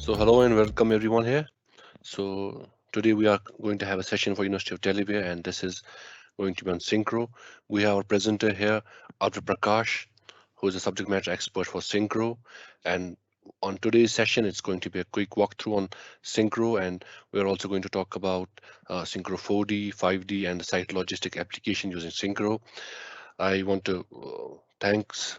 So hello and welcome everyone here. So today we are going to have a session for University of Delaware, and this is going to be on Synchro. We have our presenter here, Arthur Prakash, who is a subject matter expert for Synchro. And on today's session, it's going to be a quick walkthrough on Synchro, and we're also going to talk about Synchro 4D, 5D, and the site logistic application using Synchro. I want to thanks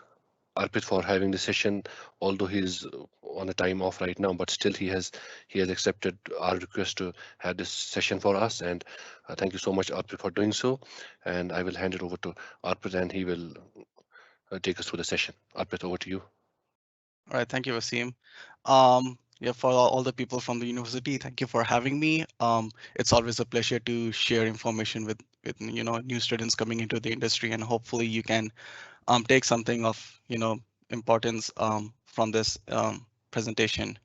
Arpit for having the session, although he's on a time off right now, but still he has accepted our request to have this session for us. And thank you so much, Arpit, for doing so. And I will hand it over to Arpit, and he will take us through the session. Arpit, over to you. All right, thank you, Wasim. Yeah, for all the people from the university, thank you for having me. It's always a pleasure to share information with new students coming into the industry, and hopefully you can take something of importance from this presentation.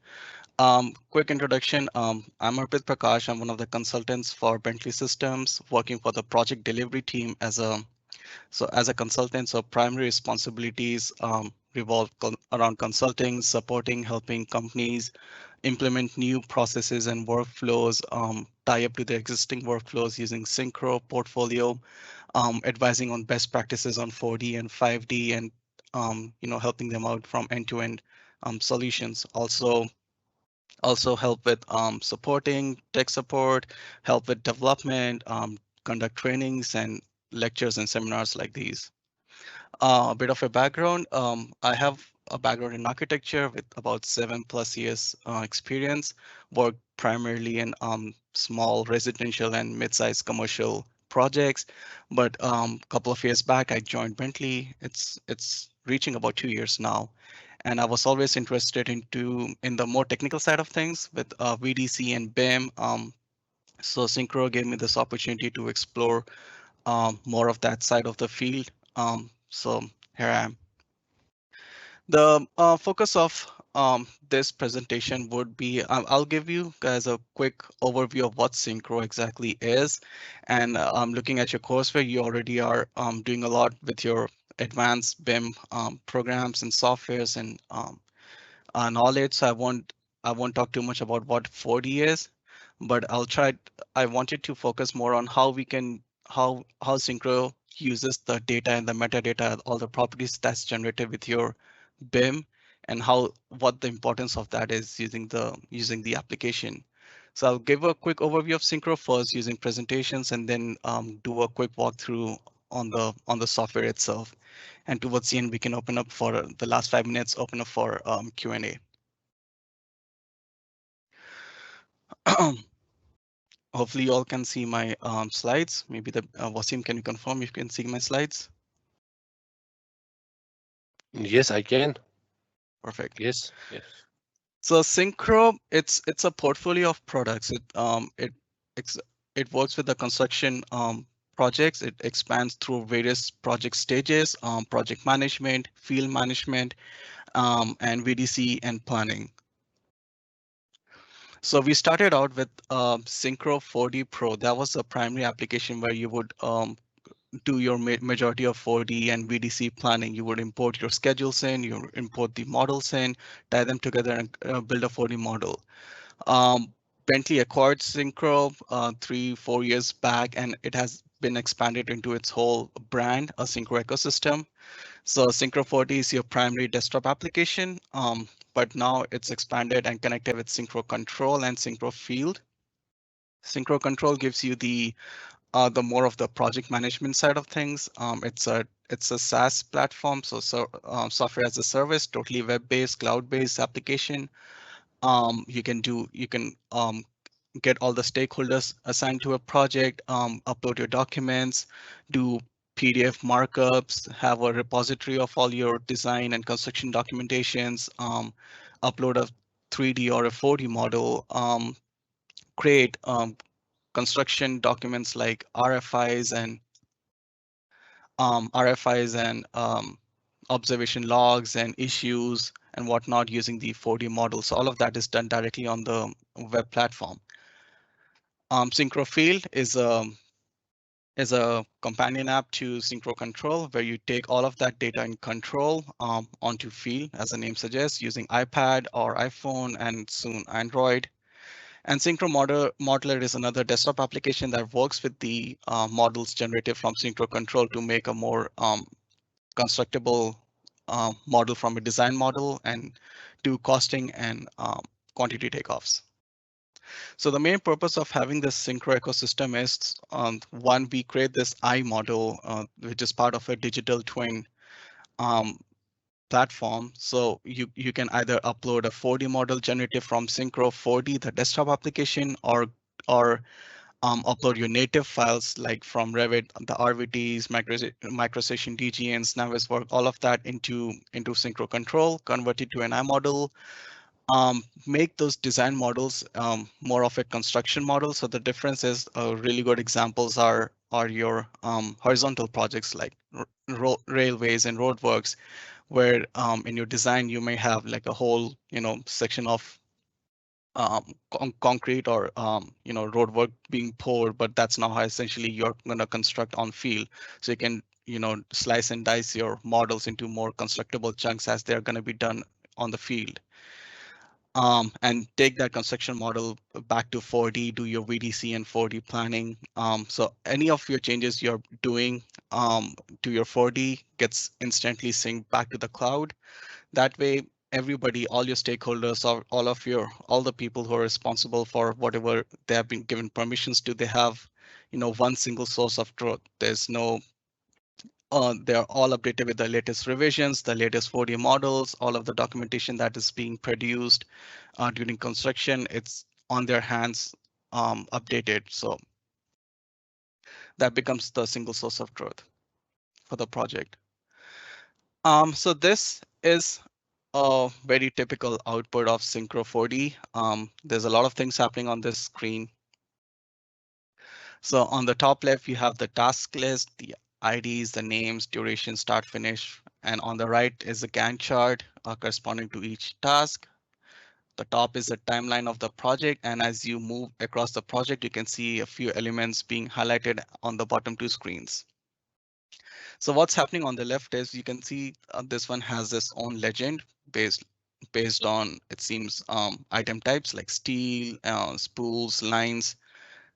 Quick introduction. I'm Arpit Prakash. I'm one of the consultants for Bentley Systems, working for the project delivery team as a consultant, so primary responsibilities revolve around consulting, supporting, helping companies implement new processes and workflows, tie up to their existing workflows using Synchro portfolio, advising on best practices on 4D and 5D, and helping them out from end-to-end solutions. Also help with supporting tech support, help with development, conduct trainings and lectures and seminars like these. A bit of a background. I have a background in architecture with about 7+ years experience. Worked primarily in small residential and mid-sized commercial projects. But a couple of years back, I joined Bentley. It's reaching about 2 years now, and I was always interested in the more technical side of things with VDC and BIM. So Synchro gave me this opportunity to explore more of that side of the field. So here I am. The focus of this presentation would be I'll give you guys a quick overview of what Synchro exactly is. And looking at your courseware, you already are doing a lot with your advanced BIM programs and softwares and knowledge. So I won't talk too much about what 4D is, but I wanted to focus more on how we can how Synchro uses the data and the metadata, all the properties that's generated with your BIM, and what the importance of that is using the application. So I'll give a quick overview of Synchro first using presentations, and then do a quick walkthrough on the software itself. And towards the end, we can open up for the last 5 minutes, open up for Q&A. Hopefully you all can see my slides. Maybe Wasim, can you confirm if you can see my slides? Yes, I can. Perfect. Yes, yes. So Synchro, it's a portfolio of products. Ex- it works with the construction projects. It expands through various project stages, project management, field management, and VDC and planning. So we started out with Synchro 4D Pro. That was the primary application where you would do your majority of 4D and VDC planning. You would import your schedules in, you import the models in, tie them together and build a 4D model. Bentley acquired Synchro 3-4 years back, and it has been expanded into its whole brand, a Synchro ecosystem. So Synchro 4D is your primary desktop application, but now it's expanded and connected with Synchro Control and Synchro Field. Synchro Control gives you the more of the project management side of things. It's a SaaS platform, so software as a service, totally web-based, cloud-based application. You can get all the stakeholders assigned to a project, upload your documents, do PDF markups, have a repository of all your design and construction documentations, upload a 3D or a 4D model, create construction documents like RFIs and observation logs and issues and whatnot using the 4D model. So all of that is done directly on the web platform. Synchro Field is is a companion app to Synchro Control, where you take all of that data in control onto Field, as the name suggests, using iPad or iPhone and soon Android. And Modeler is another desktop application that works with the models generated from Synchro Control to make a more constructible model from a design model and do costing and quantity takeoffs. So the main purpose of having this Synchro ecosystem is one, we create this eye model, which is part of a digital twin um, platform. So you can either upload a 4D model generated from Synchro 4D, the desktop application, or upload your native files like from Revit, the RVTs, microstation DGNs, Navisworks, all of that into Synchro Control, convert it to an iModel, make those design models more of a construction model. So the difference is really good examples are your horizontal projects like railways and roadworks, where in your design you may have like a whole section of concrete or roadwork being poured, but that's not how essentially you're going to construct on field. So you can slice and dice your models into more constructible chunks as they're going to be done on the field, and take that construction model back to 4D, do your VDC and 4D planning. So any of your changes you're doing to your 4D gets instantly synced back to the cloud. That way, everybody, all your stakeholders, or all the people who are responsible for whatever they have been given permissions to, they have, one single source of truth. There's no they're all updated with the latest revisions, the latest 4D models, all of the documentation that is being produced during construction. It's on their hands, updated. So that becomes the single source of truth for the project. So this is a very typical output of Synchro 4D. There's a lot of things happening on this screen. So on the top left, you have the task list, the IDs, the names, duration, start, finish. And on the right is a Gantt chart corresponding to each task. The top is the timeline of the project. And as you move across the project, you can see a few elements being highlighted on the bottom two screens. So what's happening on the left is you can see this one has its own legend based on, it seems, item types like steel, spools, lines.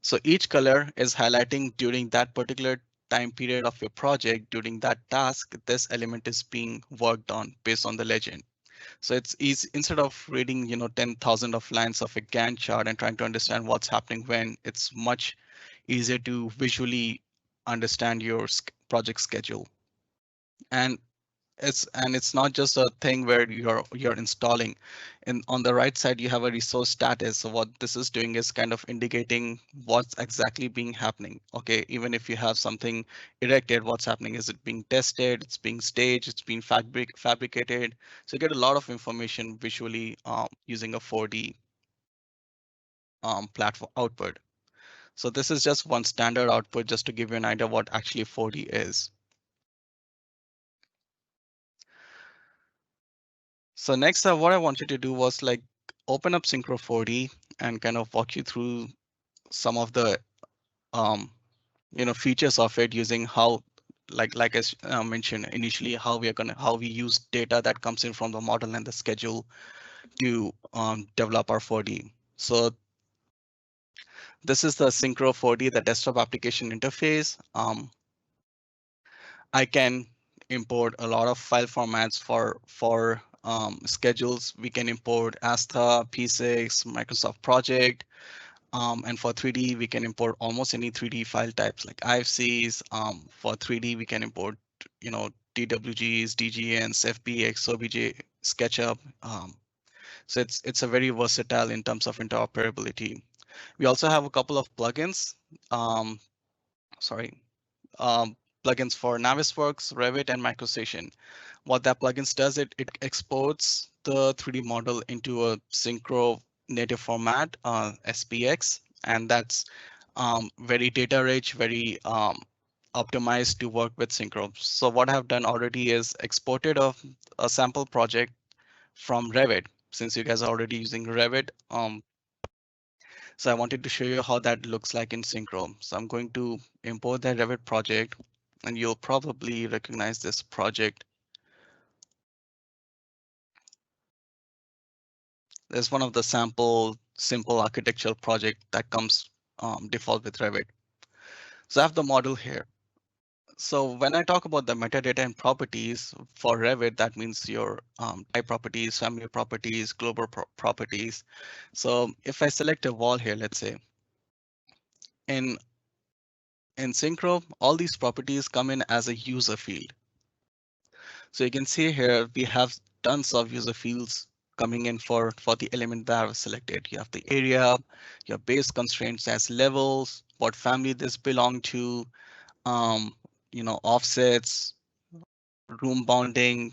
So each color is highlighting during that particular time period of your project. During that task, this element is being worked on based on the legend. So it's easy, instead of reading 10,000 of lines of a Gantt chart and trying to understand what's happening when, it's much easier to visually understand your project schedule. And it's not just a thing where you're installing. And on the right side, you have a resource status. So what this is doing is kind of indicating what's exactly being happening. Okay, even if you have something erected, what's happening? Is it being tested? It's being staged? It's being fabricated? So you get a lot of information visually using a 4D platform output. So this is just one standard output just to give you an idea what actually 4D is. So next, what I wanted to do was like open up Synchro 4D and kind of walk you through some of the um, features of it, using how, like I mentioned initially, how we use data that comes in from the model and the schedule to develop our 4D. So this is the Synchro 4D, the desktop application interface. I can import a lot of file formats for schedules. We can import Asta, P6, Microsoft Project, and for 3D, we can import almost any 3D file types like IFCs. For 3D, we can import, DWGs, DGNs, FBX, OBJ, SketchUp. So it's a very versatile in terms of interoperability. We also have a couple of plugins. Sorry, plugins for Navisworks, Revit, and MicroStation. What that plugins does, it exports the 3D model into a Synchro native format, SPX, and that's very data rich, very optimized to work with Synchro. So what I've done already is exported a sample project from Revit, since you guys are already using Revit. So I wanted to show you how that looks like in Synchro. So I'm going to import the Revit project, and you'll probably recognize this project. There's one of the sample simple architectural project that comes default with Revit. So I have the model here. So when I talk about the metadata and properties for Revit, that means your type properties, family properties, global properties. So if I select a wall here, let's say in Synchro, all these properties come in as a user field. So you can see here we have tons of user fields coming in for the element that I've selected. You have the area, your base constraints as levels, what family this belong to, um, offsets, room bounding,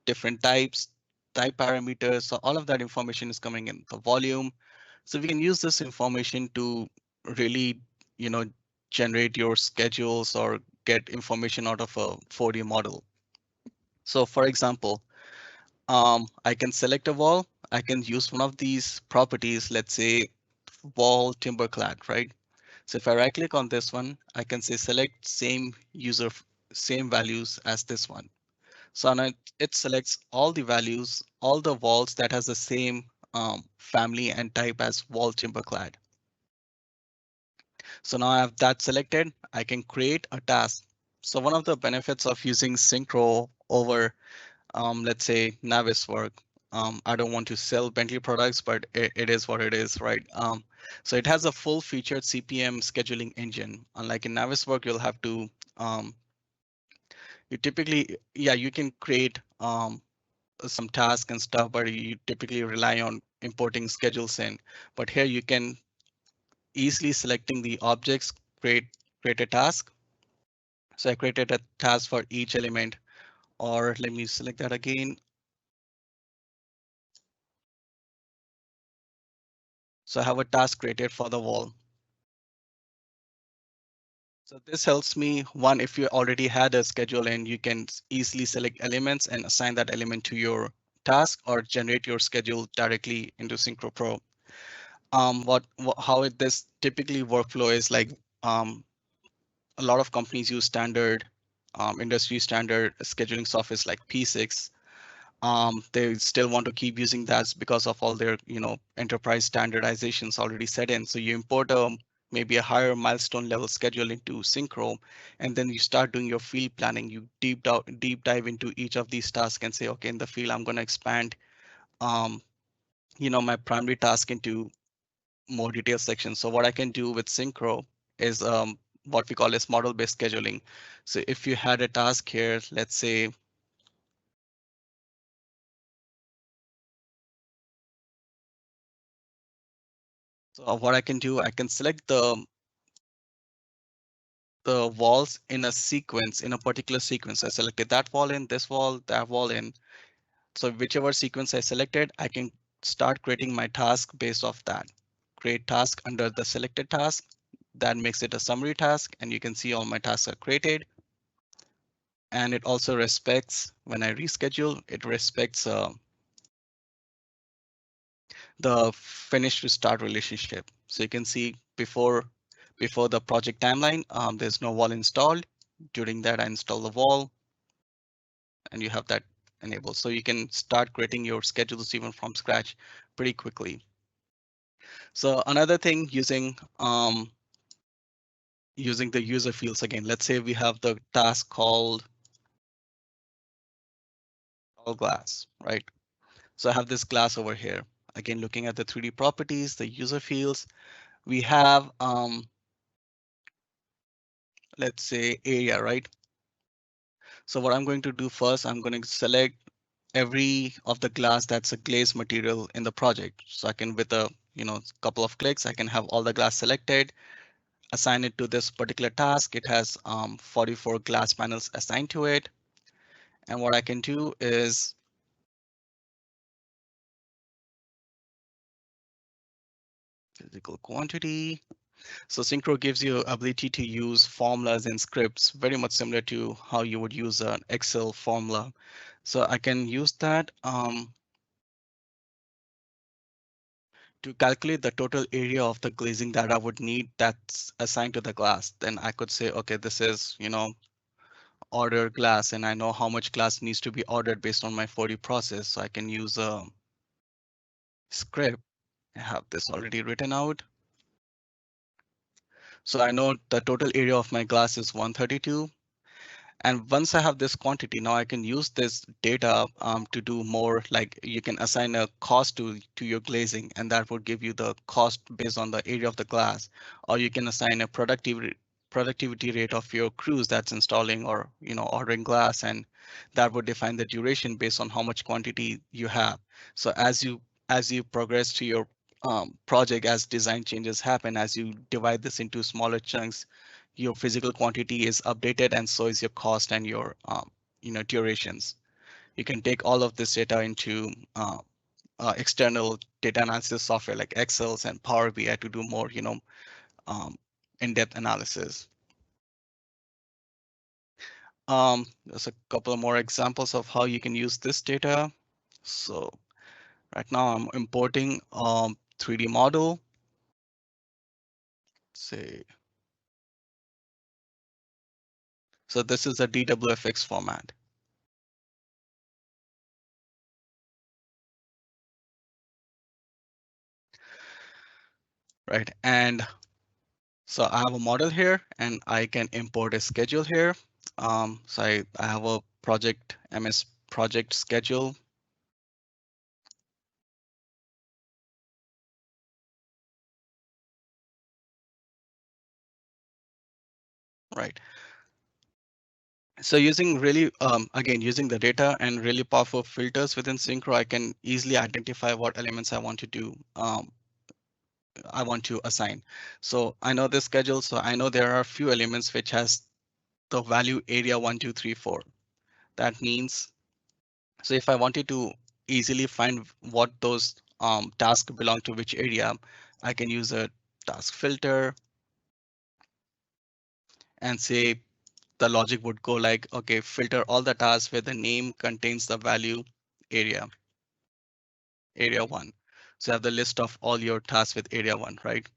different types, type parameters. So all of that information is coming in the volume. So we can use this information to really, you know, generate your schedules or get information out of a 4D model. So for example, I can select a wall. I can use one of these properties, let's say wall timberclad, right? So if I right click on this one, I can say select same user, same values as this one. So now it selects all the values, all the walls that has the same family and type as wall timberclad. So now I have that selected. I can create a task. So one of the benefits of using Synchro over, let's say Naviswork. I don't want to sell Bentley products, but it is what it is, right? So it has a full featured CPM scheduling engine. Unlike in Naviswork, you'll have to, you typically, yeah, you can create some tasks and stuff, but you typically rely on importing schedules in. But here you can easily selecting the objects, create a task. So I created a task for each element, or let me select that again. So I have a task created for the wall. So this helps me, one, if you already had a schedule and you can easily select elements and assign that element to your task or generate your schedule directly into SYNCHRO Pro. How this typically workflow is like, a lot of companies use standard, industry standard scheduling software like P6. They still want to keep using that because of all their, enterprise standardizations already set in. So you import maybe a higher milestone level schedule into Synchro, and then you start doing your field planning. You deep dive into each of these tasks and say, okay, in the field, I'm going to expand, um, my primary task into more detailed sections. So what I can do with Synchro is what we call as model-based scheduling. So if you had a task here, let's say, so what I can do, I can select the walls in a sequence, in a particular sequence. I selected that wall in, this wall, that wall in. So whichever sequence I selected, I can start creating my task based off that. Create task under the selected task. That makes it a summary task, and you can see all my tasks are created. And it also respects, when I reschedule, it respects the finish to start relationship. So you can see before the project timeline, there's no wall installed. During that, I install the wall, and you have that enabled. So you can start creating your schedules even from scratch pretty quickly. So another thing using the user fields again. Let's say we have the task called all glass, right? So I have this glass over here. Again, looking at the 3D properties, the user fields, we have let's say area, right? So what I'm going to do first, I'm going to select every of the glass that's a glaze material in the project. So I can, with a couple of clicks, I can have all the glass selected, assign it to this particular task. It has 44 glass panels assigned to it. And what I can do is physical quantity. So Synchro gives you ability to use formulas and scripts, very much similar to how you would use an Excel formula. So I can use that. to calculate the total area of the glazing that I would need that's assigned to the glass, then I could say, okay, this is, order glass, and I know how much glass needs to be ordered based on my 4D process. So I can use a script. I have this already written out. So I know the total area of my glass is 132. And once I have this quantity, now I can use this data to do more, like you can assign a cost to your glazing, and that would give you the cost based on the area of the glass. Or you can assign a productivity rate of your crews that's installing or ordering glass, and that would define the duration based on how much quantity you have. So as you progress to your project, as design changes happen, as you divide this into smaller chunks, your physical quantity is updated, and so is your cost and your durations. You can take all of this data into external data analysis software like Excel and Power BI to do more um, in-depth analysis. There's a couple of more examples of how you can use this data. So right now I'm importing 3D model. Say, so this is a DWFX format. Right, and so I have a model here, and I can import a schedule here. So I have a project MS project schedule. Right. So using really, again, using the data and really powerful filters within SYNCHRO, I can easily identify what elements I want to do. I want to assign. So I know this schedule, so I know there are a few elements which has the value area 1, 2, 3, 4. That means, so if I wanted to easily find what those tasks belong to which area, I can use a task filter and say the logic would go like, okay, filter all the tasks where the name contains the value area 1. So I have the list of all your tasks with area 1, right?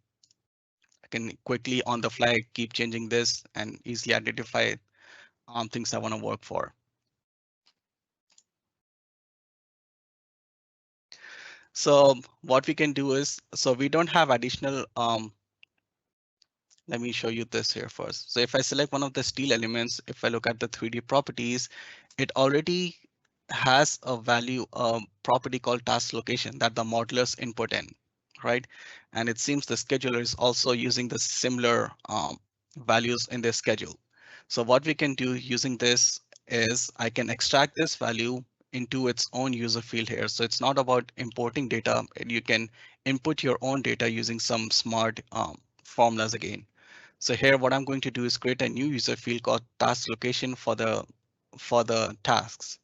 I can quickly on the fly keep changing this and easily identify things I want to work for. So what we can do is, so we don't have additional let me show you this here first. So if I select one of the steel elements, if I look at the 3D properties, it already has a value property called task location that the modelers input in, right? And it seems the scheduler is also using the similar values in their schedule. So what we can do using this is I can extract this value into its own user field here. So it's not about importing data. You can input your own data using some smart formulas again. So here what I'm going to do is create a new user field called task location for the tasks.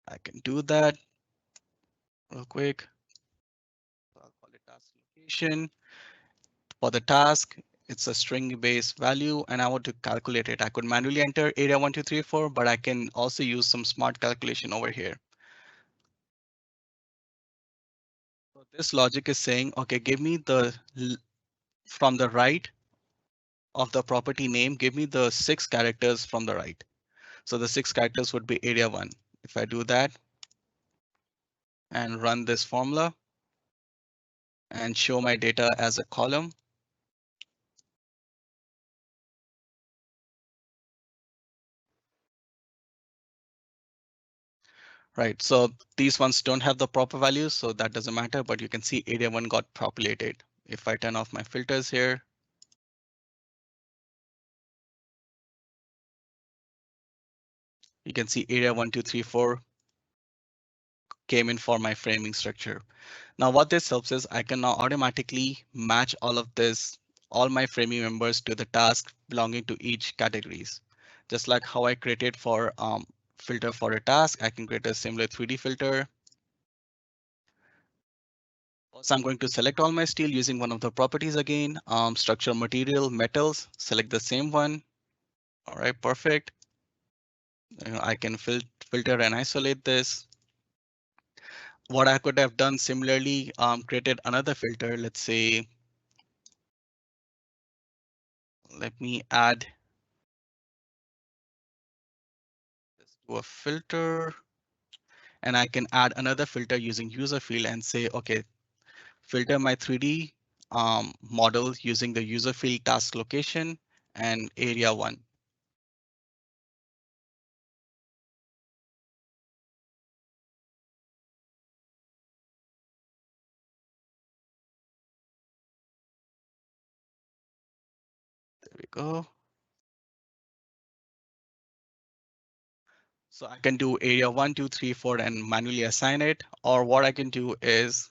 I can do that real quick. So I'll call it task location. For the task, it's a string based value and I want to calculate it. I could manually enter area 1, 2, 3, 4, but I can also use some smart calculation over here. So this logic is saying, okay, give me from the right of the property name, give me the 6 characters from the right. So the 6 characters would be area 1. If I do that and run this formula and show my data as a column, right? So these ones don't have the proper values, so that doesn't matter, but you can see area 1 got populated. If I turn off my filters here, you can see area 1, 2, 3, 4 came in for my framing structure. Now what this helps is I can now automatically match all my framing members to the task belonging to each categories. Just like how I created for filter for a task, I can create a similar 3D filter. So I'm going to select all my steel using one of the properties again, structure material, metals, select the same one. All right, perfect. I can filter and isolate this. What I could have done similarly, created another filter. Let's say, let me add this to a filter, and I can add another filter using user field and say, okay, filter my 3D model using the user field task location and area 1. There we go. So I can do area 1, 2, 3, 4 and manually assign it. Or what I can do is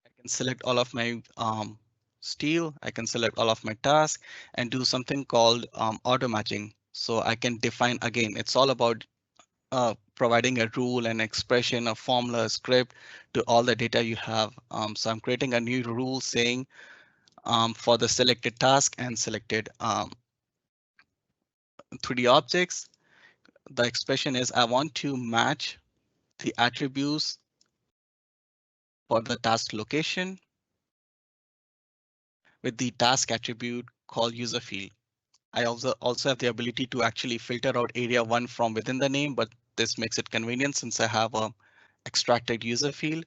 I can select all of my steel. I can select all of my tasks and do something called auto matching. So I can define again, it's all about providing a rule, an expression, a formula, a script to all the data you have. So I'm creating a new rule saying for the selected task and selected 3D objects, the expression is I want to match the attributes for the task location with the task attribute called user field. I also have the ability to actually filter out area 1 from within the name, but this makes it convenient since I have a extracted user field.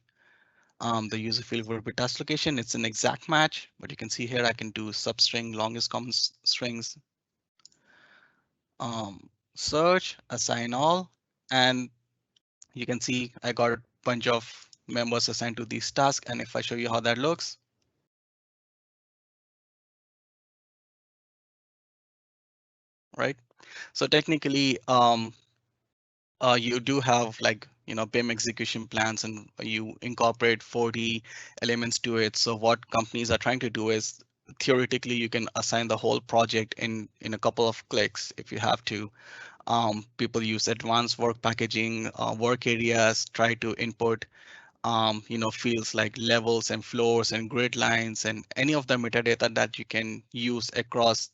The user field will be task location. It's an exact match, but you can see here I can do substring, longest common strings, search, assign all, and you can see I got a bunch of members assigned to these tasks. And if I show you how that looks, right? So technically, you do have like, BIM execution plans and you incorporate 40 elements to it. So what companies are trying to do is theoretically you can assign the whole project in a couple of clicks if you have to. People use advanced work packaging, work areas, try to input fields like levels and floors and grid lines and any of the metadata that you can use across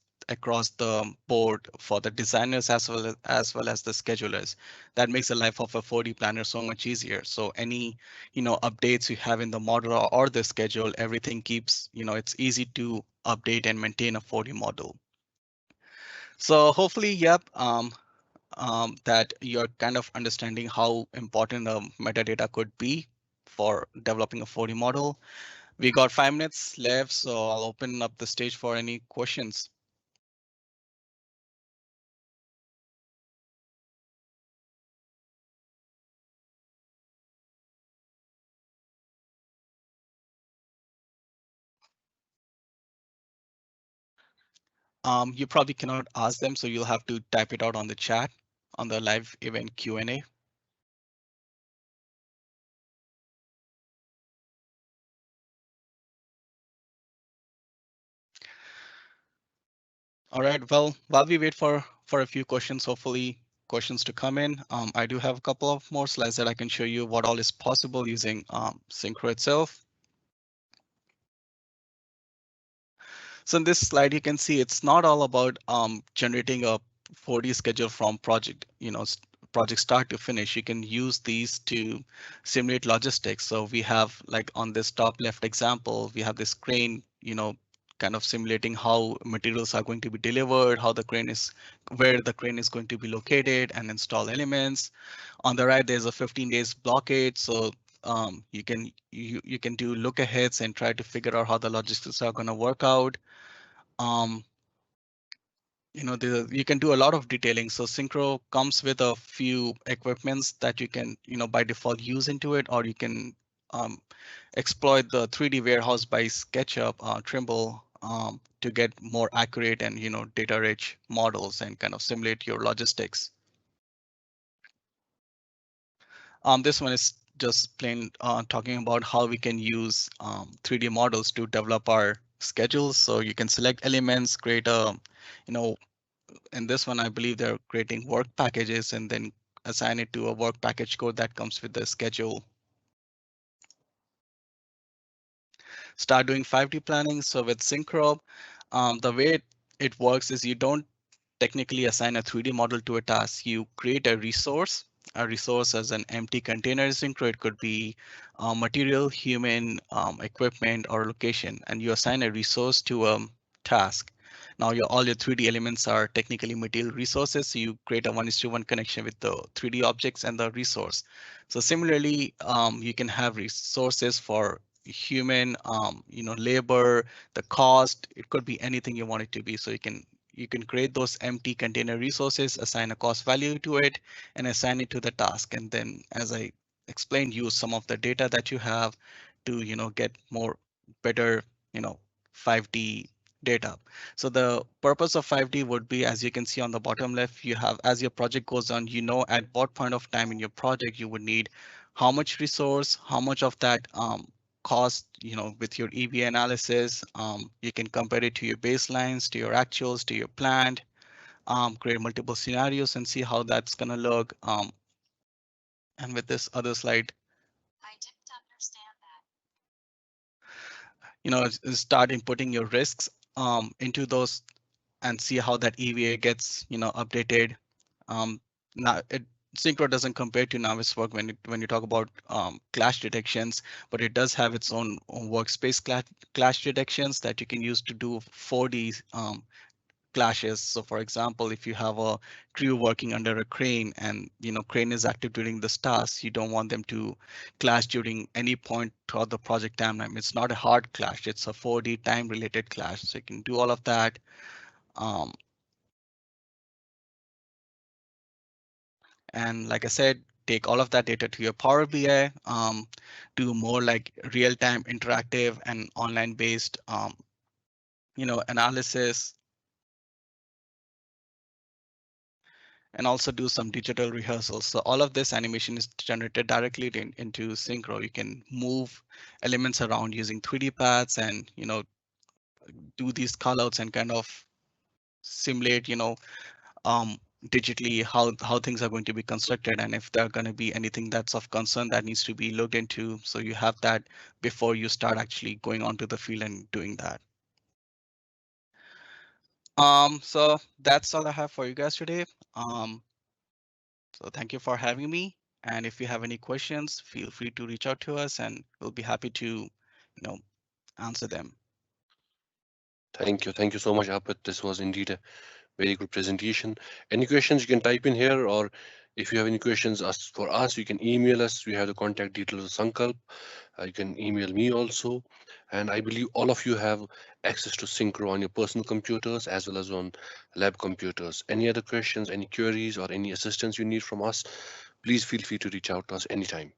the board for the designers as well as the schedulers. That makes the life of a 4D planner so much easier. So any updates you have in the model or the schedule, everything keeps, it's easy to update and maintain a 4D model. So hopefully, yep, that you're kind of understanding how important metadata could be for developing a 4D model. We got 5 minutes left, so I'll open up the stage for any questions. You probably cannot ask them, so you'll have to type it out on the chat on the live event Q&A. All right, well, while we wait for a few questions, hopefully questions to come in, I do have a couple of more slides that I can show you what all is possible using SYNCHRO itself. So in this slide, you can see it's not all about generating a 4D schedule from project, project start to finish. You can use these to simulate logistics. So we have like on this top left example, we have this crane, kind of simulating how materials are going to be delivered, where the crane is going to be located and install elements. On the right, there's a 15 days blockade. So you can do look aheads and try to figure out how the logistics are going to work out. um, you can do a lot of detailing. So Synchro comes with a few equipments that you can, by default use into it, or you can um, exploit the 3D warehouse by SketchUp, Trimble, to get more accurate and, data rich models and kind of simulate your logistics. This one is just plain talking about how we can use 3D models to develop our schedules. So you can select elements, create a, in this one, I believe they're creating work packages and then assign it to a work package code that comes with the schedule. Start doing 5D planning. So with Synchro, the way it works is you don't technically assign a 3D model to a task, you create a resource. A resource as an empty container is Synchro. It could be material, human, equipment, or location, and you assign a resource to a task. Now all your 3D elements are technically material resources, so you create a 1:1 connection with the 3D objects and the resource. So similarly, you can have resources for human, labor, the cost. It could be anything you want it to be. So you can create those empty container resources, assign a cost value to it, and assign it to the task. And then, as I explained, use some of the data that you have to get more better you know 5D data. So the purpose of 5D would be, as you can see on the bottom left, you have, as your project goes on, at what point of time in your project you would need how much resource, how much of that cost, with your EVA analysis. You can compare it to your baselines, to your actuals, to your planned, create multiple scenarios and see how that's gonna look. And with this other slide, start inputting your risks into those and see how that EVA gets, updated. Um, now Synchro doesn't compare to Navis work when you talk about clash detections, but it does have its own workspace clash detections that you can use to do 4D clashes. So for example, if you have a crew working under a crane and crane is active during this task, you don't want them to clash during any point throughout the project timeline. It's not a hard clash, it's a 4D time related clash. So you can do all of that. Um, and like I said, take all of that data to your Power BI, do more like real-time interactive and online based analysis, and also do some digital rehearsals. So all of this animation is generated directly into Synchro. You can move elements around using 3D paths and do these callouts and kind of simulate um, digitally how things are going to be constructed, and if there are going to be anything that's of concern that needs to be looked into. So you have that before you start actually going onto the field and doing that. So that's all I have for you guys today. So thank you for having me. And if you have any questions, feel free to reach out to us and we'll be happy to, answer them. Thank you so much, Apit. This was indeed a very good presentation. Any questions you can type in here, or if you have any questions for us, you can email us. We have the contact details of Sankalp. You can email me also. And I believe all of you have access to Synchro on your personal computers as well as on lab computers. Any other questions, any queries, or any assistance you need from us, please feel free to reach out to us anytime.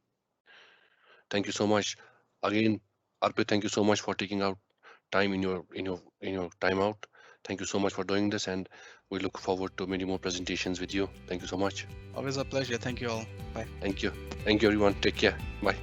Thank you so much. Again, Arpit, thank you so much for taking out time in your time out. Thank you so much for doing this, and we look forward to many more presentations with you. Thank you so much. Always a pleasure. Thank you all. Bye. Thank you. Thank you, everyone. Take care. Bye.